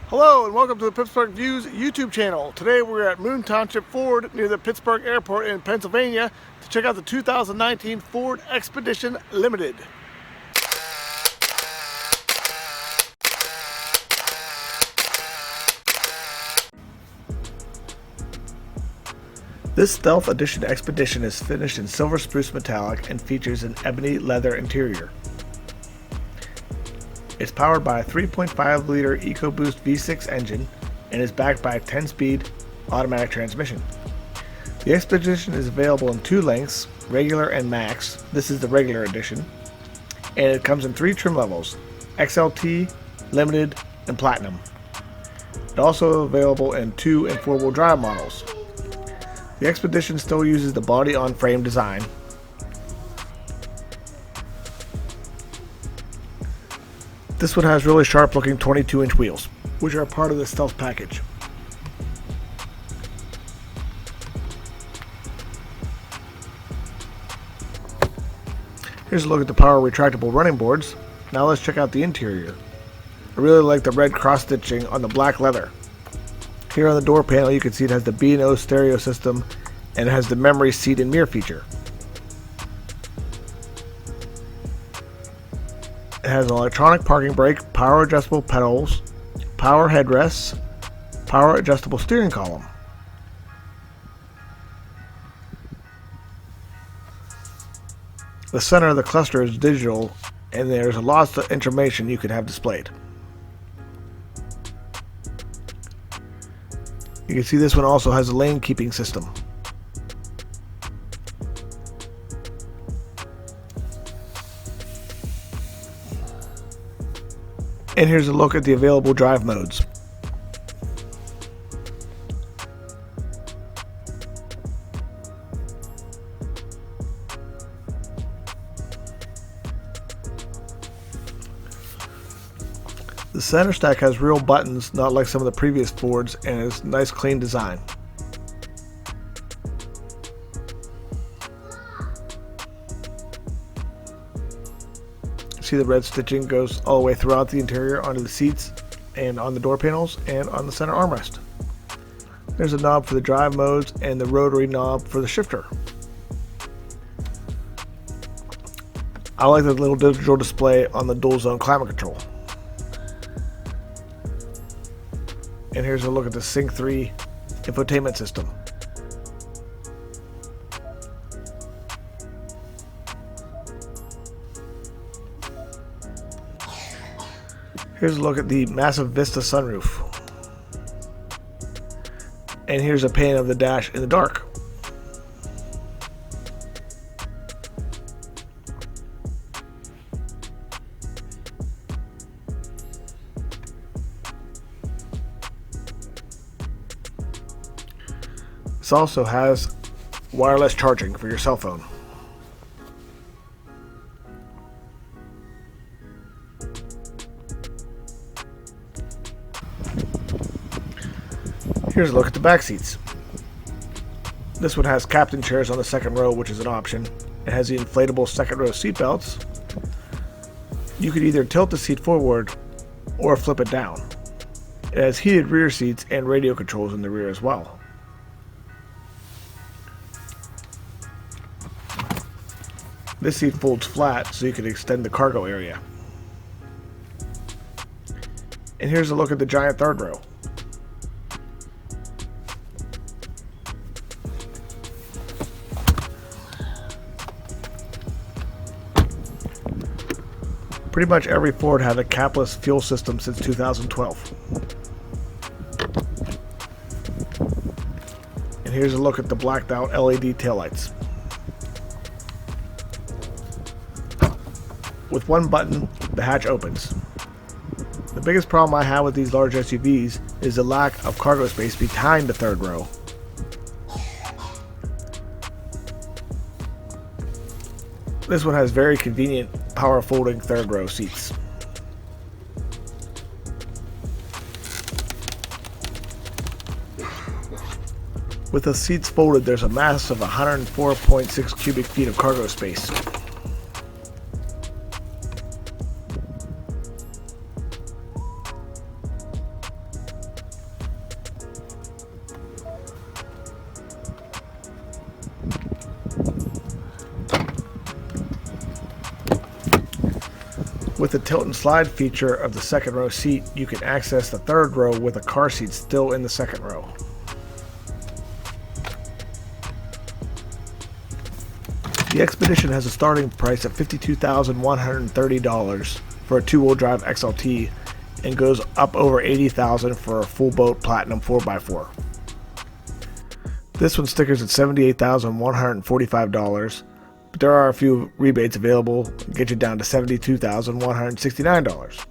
Hello and welcome to the Pittsburgh Views YouTube channel. Today we're at Moon Township Ford near the Pittsburgh Airport in Pennsylvania to check out the 2019 Ford Expedition Limited. This Stealth Edition Expedition is finished in silver spruce metallic and features an ebony leather interior. It's powered by a 3.5-liter EcoBoost V6 engine and is backed by a 10-speed automatic transmission. The Expedition is available in two lengths, regular and max. This is the regular edition, and it comes in three trim levels: XLT, Limited, and Platinum. It's also available in 2- and 4-wheel drive models. The Expedition still uses the body-on-frame design. This one has really sharp looking 22-inch wheels, which are part of the Stealth package. Here's a look at the power retractable running boards. Now let's check out the interior. I really like the red cross stitching on the black leather. Here on the door panel you can see it has the B&O stereo system and it has the memory seat and mirror feature. It has an electronic parking brake, power adjustable pedals, power headrests, power adjustable steering column. The center of the cluster is digital and there's lots of information you could have displayed. You can see this one also has a lane keeping system. And here's a look at the available drive modes. The center stack has real buttons, not like some of the previous Fords, and is nice clean design. See the red stitching goes all the way throughout the interior onto the seats and on the door panels and on the center armrest. There's a knob for the drive modes and the rotary knob for the shifter. I like the little digital display on the dual zone climate control. And here's a look at the Sync 3 infotainment system. Here's a look at the massive Vista sunroof. And here's a pan of the dash in the dark. This also has wireless charging for your cell phone. Here's a look at the back seats. This one has captain chairs on the second row, which is an option. It has the inflatable second row seat belts. You could either tilt the seat forward or flip it down. It has heated rear seats and radio controls in the rear as well. This seat folds flat so you can extend the cargo area. And here's a look at the giant third row. Pretty much every Ford had a capless fuel system since 2012. And here's a look at the blacked out LED taillights. With one button, the hatch opens. The biggest problem I have with these large SUVs is the lack of cargo space behind the third row. This one has very convenient power folding third row seats. With the seats folded, there's a massive 104.6 cubic feet of cargo space. With the tilt and slide feature of the second row seat, you can access the third row with a car seat still in the second row. The Expedition has a starting price of $52,130 for a two-wheel drive XLT and goes up over $80,000 for a full boat Platinum 4x4. This one stickers at $78,145, but there are a few rebates available to get you down to $72,169.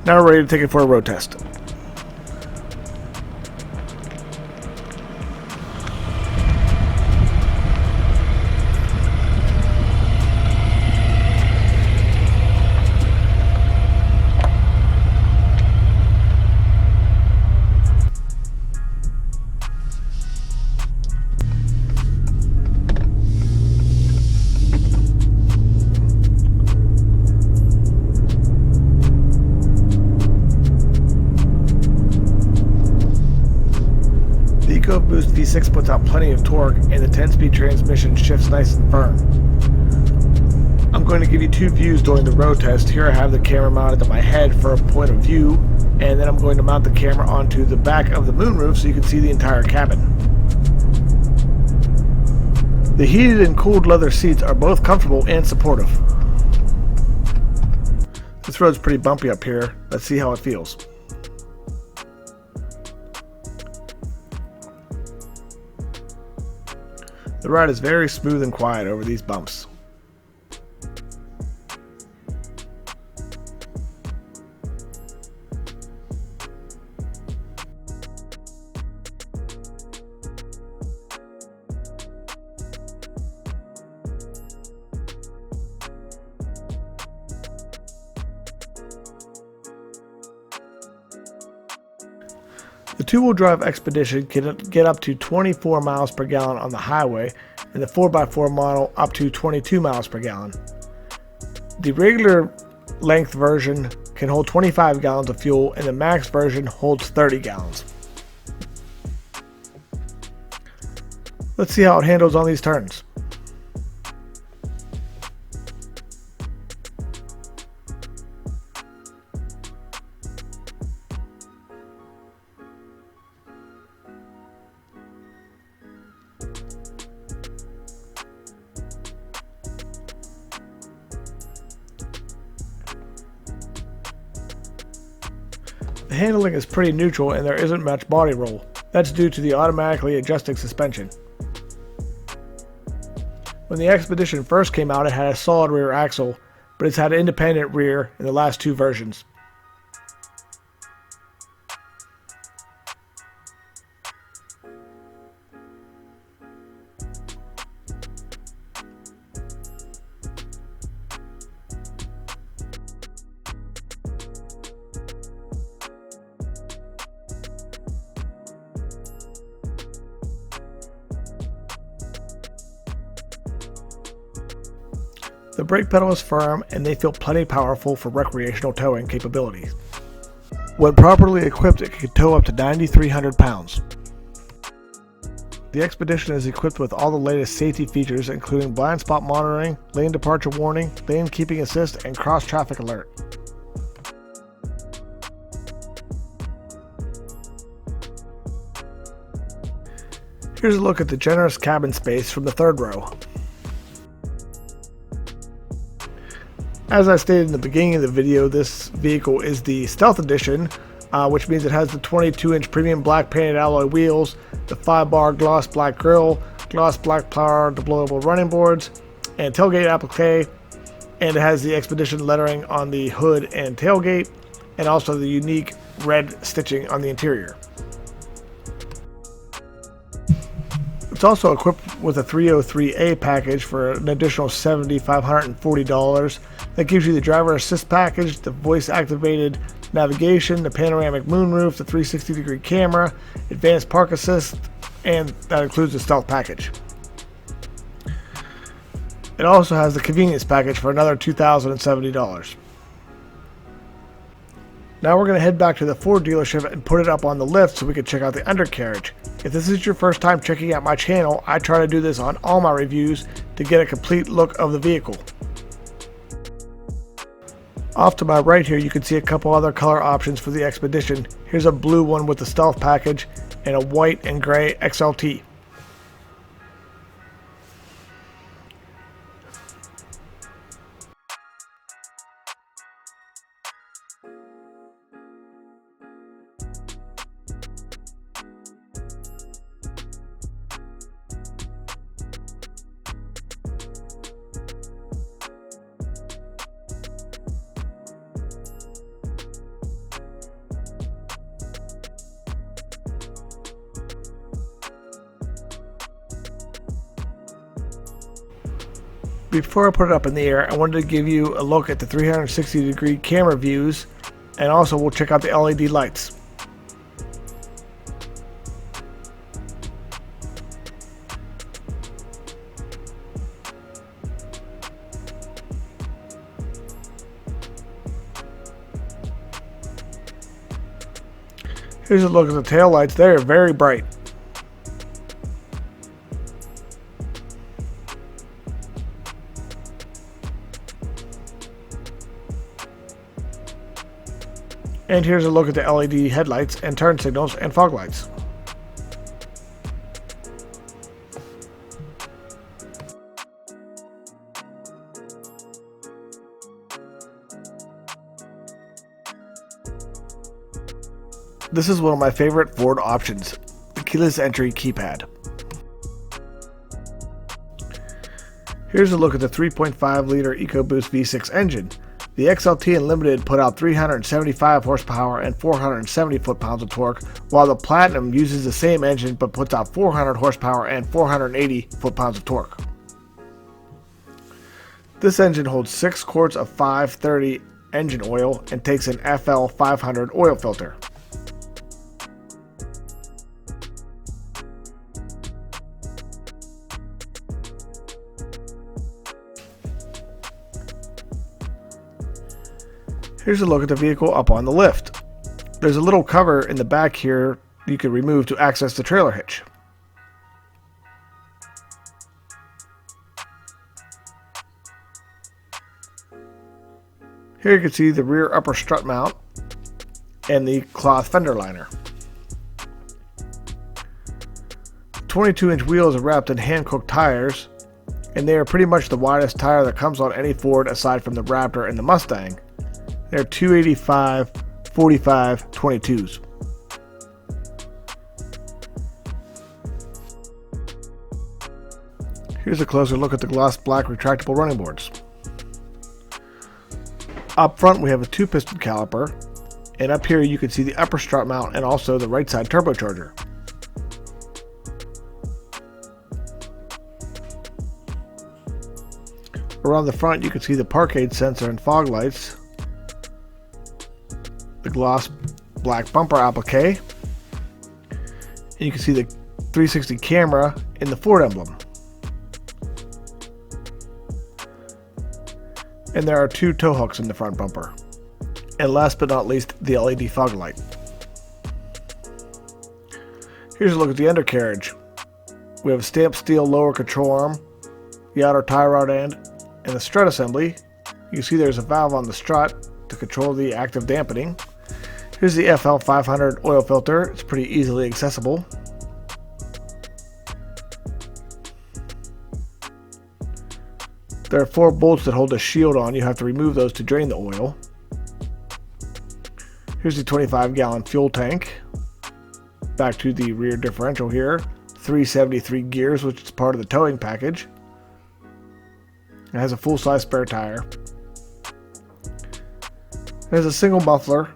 Now we're ready to take it for a road test. The EcoBoost V6 puts out plenty of torque, and the 10-speed transmission shifts nice and firm. I'm going to give you two views during the road test. Here I have the camera mounted to my head for a point of view, and then I'm going to mount the camera onto the back of the moonroof so you can see the entire cabin. The heated and cooled leather seats are both comfortable and supportive. This road's pretty bumpy up here. Let's see how it feels. The ride is very smooth and quiet over these bumps. The two-wheel drive Expedition can get up to 24 miles per gallon on the highway, and the 4x4 model up to 22 miles per gallon. The regular length version can hold 25 gallons of fuel, and the max version holds 30 gallons. Let's see how it handles on these turns. The handling is pretty neutral and there isn't much body roll. That's due to the automatically adjusting suspension. When the Expedition first came out, it had a solid rear axle, but it's had independent rear in the last two versions. The brake pedal is firm and they feel plenty powerful for recreational towing capabilities. When properly equipped, it can tow up to 9,300 pounds. The Expedition is equipped with all the latest safety features, including blind spot monitoring, lane departure warning, lane keeping assist, and cross traffic alert. Here's a look at the generous cabin space from the third row. As I stated in the beginning of the video, this vehicle is the Stealth Edition, which means it has the 22-inch premium black painted alloy wheels, the 5-bar gloss black grille, gloss black power deployable running boards, and tailgate applique, and it has the Expedition lettering on the hood and tailgate, and also the unique red stitching on the interior. It's also equipped with a 303A package for an additional $7,540. That gives you the driver assist package, the voice activated navigation, the panoramic moonroof, the 360-degree camera, advanced park assist, and that includes the stealth package. It also has the convenience package for another $2,070. Now we're going to head back to the Ford dealership and put it up on the lift so we can check out the Undercarriage. If this is your first time checking out my channel, I try to do this on all my reviews to get a complete look of the vehicle. Off to my right here, you can see a couple other color options for the Expedition. Here's a blue one with the Stealth package and a white and gray XLT. Before I put it up in the air, I wanted to give you a look at the 360-degree camera views, and also we'll check out the LED lights. Here's a look at the tail lights. They are very bright. And here's a look at the LED headlights and turn signals and fog lights. This is one of my favorite Ford options, the keyless entry keypad. Here's a look at the 3.5-liter EcoBoost V6 engine. The XLT Unlimited put out 375 horsepower and 470 foot-pounds of torque, while the Platinum uses the same engine but puts out 400 horsepower and 480 foot-pounds of torque. This engine holds 6 quarts of 530 engine oil and takes an FL 500 oil filter. Here's a look at the vehicle up on the lift. There's a little cover in the back here you can remove to access the trailer hitch. Here you can see the rear upper strut mount and the cloth fender liner. 22-inch wheels are wrapped in hand-cooked tires, and they are pretty much the widest tire that comes on any Ford aside from the Raptor and the Mustang. They're 285 45 22s. Here's a closer look at the gloss black retractable running boards. Up front we have a 2-piston caliper, and up here you can see the upper strut mount and also the right side turbocharger. Around the front you can see the park aid sensor and fog lights, the gloss black bumper applique, and you can see the 360 camera in the Ford emblem. And there are 2 tow hooks in the front bumper. And last but not least, the LED fog light. Here's a look at the undercarriage. We have a stamped steel lower control arm, the outer tie rod end, and the strut assembly. You can see there's a valve on the strut to control the active dampening. Here's the FL 500 oil filter. It's pretty easily accessible. There are 4 bolts that hold a shield on. You have to remove those to drain the oil. Here's the 25-gallon fuel tank. Back to the rear differential here. 373 gears, which is part of the towing package. It has a full-size spare tire. There's a single muffler.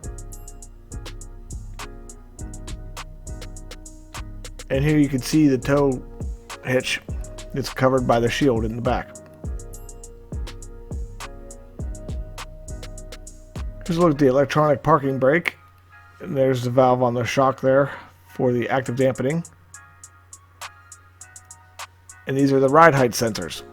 And here you can see the tow hitch. It's covered by the shield in the back. Here's a look at the electronic parking brake. And there's the valve on the shock there for the active dampening. And these are the ride height sensors.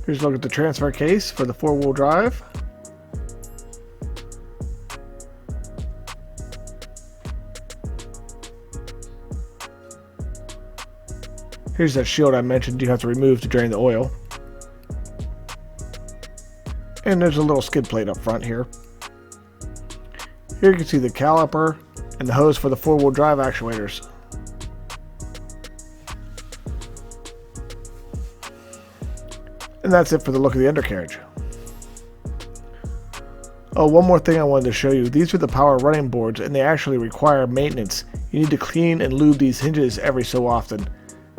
Here's a look at the transfer case for the 4-wheel drive. Here's that shield I mentioned you have to remove to drain the oil. And there's a little skid plate up front here. Here you can see the caliper and the hose for the four-wheel drive actuators. And that's it for the look of the undercarriage. Oh, one more thing I wanted to show you. These are the power running boards, and they actually require maintenance. You need to clean and lube these hinges every so often.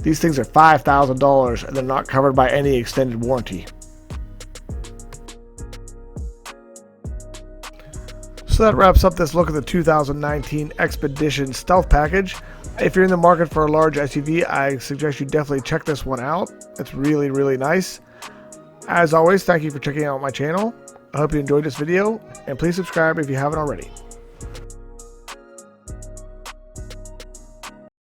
These things are $5,000 and they're not covered by any extended warranty. So that wraps up this look at the 2019 Expedition Stealth Package. If you're in the market for a large SUV, I suggest you definitely check this one out. It's really, really nice. As always, thank you for checking out my channel. I hope you enjoyed this video, and please subscribe if you haven't already.